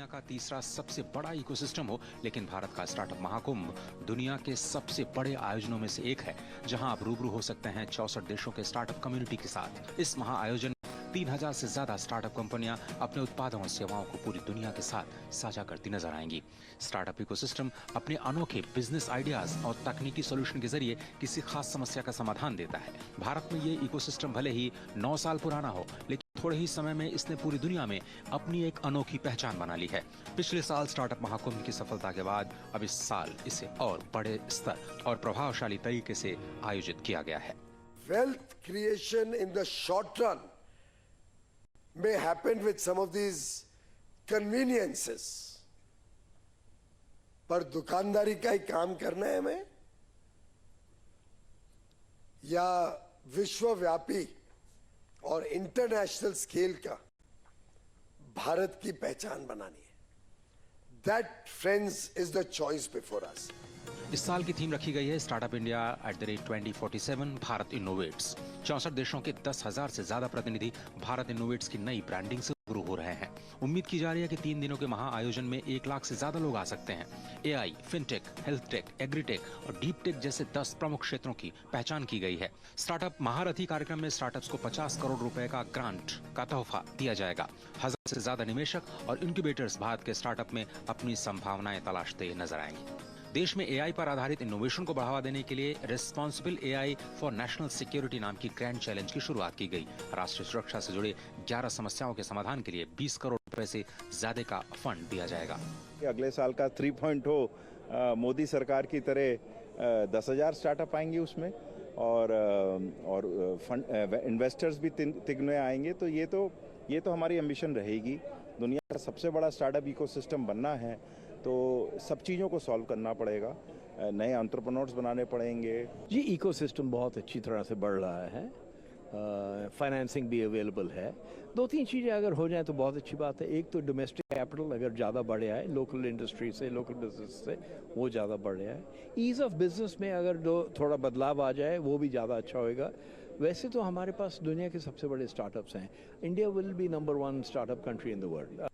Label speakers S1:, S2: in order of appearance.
S1: दुनिया का तीसरा सबसे बड़ा इकोसिस्टम हो, लेकिन भारत का स्टार्टअप महाकुंभ दुनिया के सबसे बड़े आयोजनों में से एक है, जहां आप रूबरू हो सकते हैं 64 देशों के स्टार्टअप कम्युनिटी के साथ। इस महाआयोजन 3000 से ज्यादा स्टार्टअप कंपनियां अपने उत्पादों और सेवाओं को पूरी दुनिया के साथ साझा करती नजर आएंगी। स्टार्टअप इकोसिस्टम अपने अनोखे बिजनेस आइडियाज और तकनीकी सॉल्यूशन के जरिए किसी खास समस्या का समाधान देता है। भारत में ये इकोसिस्टम भले ही 9 साल पुराना हो, लेकिन थोड़े ही समय में इसने पूरी दुनिया में अपनी एक अनोखी पहचान बना ली है। पिछले साल स्टार्टअप महाकुंभ की सफलता के बाद अब इस साल इसे और बड़े स्तर और प्रभावशाली तरीके से आयोजित किया गया है।
S2: Wealth creation in the short run may happen with some of these conveniences, पर दुकानदारी का ही काम करना है हमें, या विश्वव्यापी और इंटरनेशनल स्केल का भारत की पहचान बनानी है। That, friends, is the choice before us.
S1: इस साल की थीम रखी गई है स्टार्टअप इंडिया @2047 भारत इनोवेट्स। 64 देशों के 10,000 से ज्यादा प्रतिनिधि भारत इनोवेट्स की नई ब्रांडिंग से रूबरू हो रहे हैं। उम्मीद की जा रही है कि 3 दिनों के महाआयोजन में 1 लाख से ज्यादा लोग आ सकते हैं। AI, fintech, health take, agritech और डीप टेक जैसे 10 प्रमुख क्षेत्रों की पहचान की गई है। स्टार्टअप महारथी कार्यक्रम में स्टार्टअप्स को 50 करोड़ रुपए का ग्रांट का तोहफा दिया जाएगा। 1000 से ज्यादा निवेशक और इनक्यूबेटर्स भारत के स्टार्टअप में अपनी संभावनाएं तलाशते नजर आएंगे। देश में एआई पर आधारित इनोवेशन को बढ़ावा देने के लिए responsible AI for national security नाम की ग्रैंड चैलेंज की शुरुआत की गई। राष्ट्रीय सुरक्षा से जुड़े 11 समस्याओं के समाधान के लिए 20 करोड़ रुपए से ज्यादा का फंड दिया जाएगा।
S3: अगले साल का 3.0 मोदी सरकार की तरह 10,000 स्टार्टअप आएंगे उसमें, और फंड इन्वेस्टर्स भी तिगने आएंगे। तो ये तो हमारी एम्बिशन रहेगी। दुनिया का सबसे बड़ा स्टार्टअप इकोसिस्टम बनना है तो सब चीज़ों को सॉल्व करना पड़ेगा, नए एंटरप्रेन्योर्स बनाने पड़ेंगे।
S4: जी, इकोसिस्टम बहुत अच्छी तरह से बढ़ रहा है, फाइनेंसिंग भी अवेलेबल है। 2-3 चीज़ें अगर हो जाएं तो बहुत अच्छी बात है। एक तो डोमेस्टिक कैपिटल अगर ज़्यादा बढ़ आए, लोकल इंडस्ट्री से, लोकल बिजनेस से, वो ज़्यादा बढ़ आए। ईज़ ऑफ बिजनेस में अगर थोड़ा बदलाव आ जाए वो भी ज़्यादा अच्छा होएगा। वैसे तो हमारे पास दुनिया के सबसे बड़े स्टार्टअप्स हैं। India will be number 1 startup country in the world.